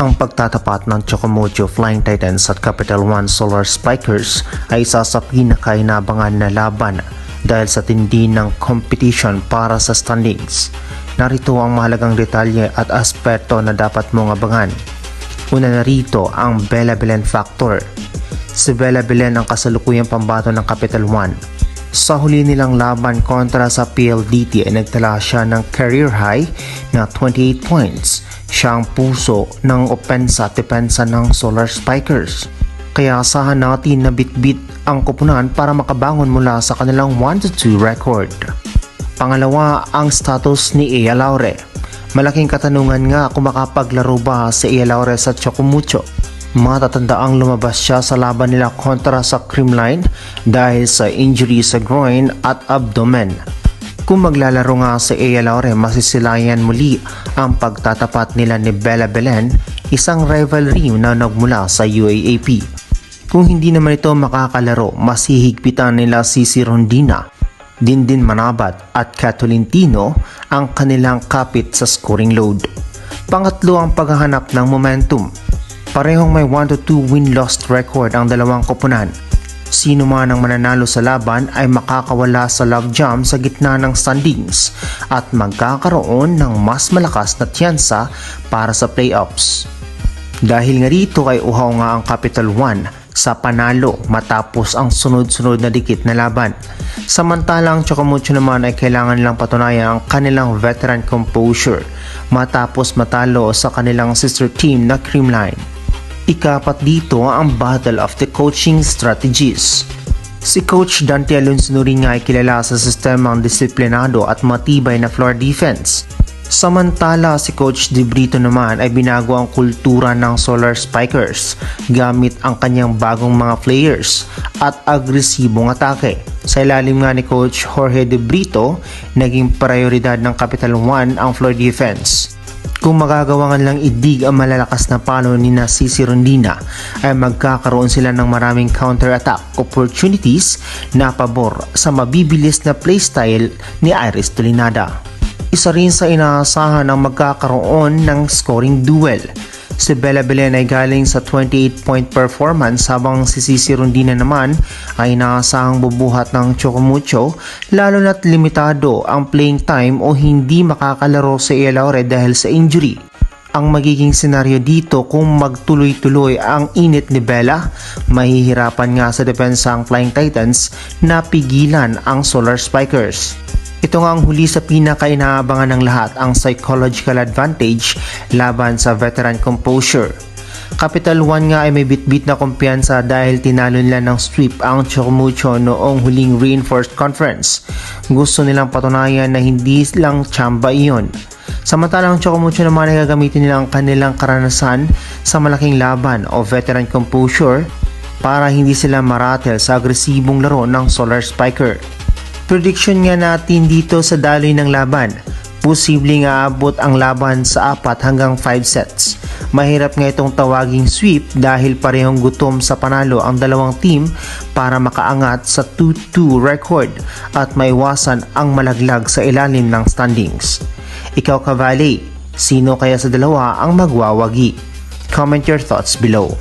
Ang pagtatapat ng Chocomocho Flying Titans at Capital One Solar Spikers ay isa sa pinakainabangan na laban dahil sa tindi ng competition para sa standings. Narito ang mahalagang detalye at aspeto na dapat mong abangan. Una na rito ang Bella Belen Factor. Si Bella Belen ang kasalukuyang pambato ng Capital One. Sa huli nilang laban kontra sa PLDT ay nagtala siya ng career high na 28 points. Siya ang puso ng opensa at depensa ng Solar Spikers. Kaya asahan natin na bitbit ang koponan para makabangon mula sa kanilang 1-2 record. Pangalawa, ang status ni Ea Laure. Malaking katanungan nga kung makapaglaro ba si Ea Laure sa Chocomocho. Matatandaang lumabas siya sa laban nila kontra sa Creamline dahil sa injury sa groin at abdomen. Kung maglalaro nga si Ea Laure, masisilayan muli ang pagtatapat nila ni Bella Belen, isang rivalry na nagmula sa UAAP. Kung hindi naman ito makakalaro, masihigpitan nila si Rondina, Dindin Manabat at Catolintino ang kanilang kapit sa scoring load. Pangatlo ang paghahanap ng momentum. Parehong may 1-2 win-loss record ang dalawang koponan. Sino man ang mananalo sa laban ay makakawala sa logjam sa gitna ng standings at magkakaroon ng mas malakas na tiyansa para sa playoffs. Dahil nga rito ay uhaw nga ang Capital One sa panalo matapos ang sunod-sunod na dikit na laban. Samantalang Chocomocho naman ay kailangan lang patunayan ang kanilang veteran composure matapos matalo sa kanilang sister team na Creamline. Ikapat dito ang Battle of the Coaching Strategies. Si Coach Dante Alonso rin nga ay kilala sa sistemang disiplinado at matibay na floor defense. Samantala si Coach De Brito naman ay binago ang kultura ng Solar Spikers gamit ang kanyang bagong mga players at agresibong atake. Sa ilalim nga ni Coach Jorge De Brito, naging prioridad ng Capital One ang floor defense. Kung magagawa lang idig ang malalakas na palo ni Sisi Rondina ay magkakaroon sila ng maraming counter-attack opportunities na pabor sa mabibilis na playstyle ni Iris Tulinada. Isa rin sa inaasahan ang magkakaroon ng scoring duel. Si Bella Belen ay galing sa 28-point performance habang si Sisi Rondina naman ay inaasahang bubuhat ng Chocomocho lalo na't limitado ang playing time o hindi makakalaro si Ea Laure dahil sa injury. Ang magiging senaryo dito kung magtuloy-tuloy ang init ni Bella, mahihirapan nga sa depensa ang Flying Titans na pigilan ang Solar Spikers. Ito nga ang huli sa pinaka-inaabangan ng lahat, ang psychological advantage laban sa veteran composure. Capital One nga ay may bitbit na kumpiyansa dahil tinalo nila ng sweep ang Chocomocho noong huling reinforced conference. Gusto nilang patunayan na hindi lang tsamba iyon. Samantalang Chocomocho naman ay gagamitin nila ang kanilang karanasan sa malaking laban o veteran composure para hindi sila maratel sa agresibong laro ng Solar Spiker. Prediction nga natin dito sa daloy ng laban, posibleng aabot ang laban sa 4 hanggang 5 sets. Mahirap nga itong tawaging sweep dahil parehong gutom sa panalo ang dalawang team para makaangat sa 2-2 record at maiwasan ang malaglag sa ilalim ng standings. Ikaw Kavali, sino kaya sa dalawa ang magwawagi? Comment your thoughts below.